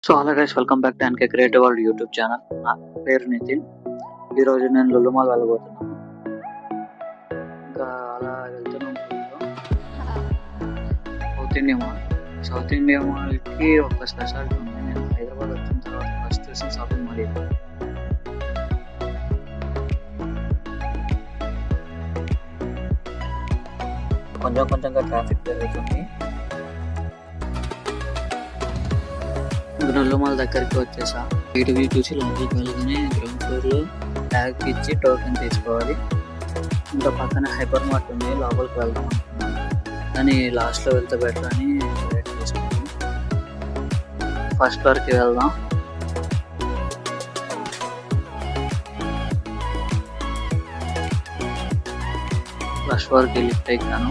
So hello guys, welcome back to NK creative world YouTube channel. నా పేరు నితిన్. ఈరోజు నేను లులు మాల్ వెళ్ళబోతున్నాను. ఇంకా అలా వెళ్తున్నాం south India mall. South India మాల్కి ఒక స్పెషాలిటీ ఉంది. నేను హైదరాబాద్ వచ్చిన తర్వాత ఫస్ట్ చూసిన షాపింగ్ మాల్ ఇది. కొంచెం కొంచెంగా ట్రాఫిక్ పెరుగుతుంది. లులు మాల్ దగ్గరికి వచ్చేసా. వ్యూ చూసి లోపలికి వెళ్ళగానే గ్రౌండ్ ఫ్లోర్లో ట్యాగ్ ఇచ్చి టోకెన్ తీసుకోవాలి. ఇంకా పక్కన హైపర్ మార్ట్ ఉంది, లోపలికి వెళ్దాం అనుకున్నాను కానీ లాస్ట్లో వెళ్తే బెటర్ అని వెయిట్ చేసుకున్నాను. ఫస్ట్ ఫ్లోర్కి వెళ్దాం. ఫస్ట్ ఫ్లోర్కి లిఫ్ట్ ఎక్కాను.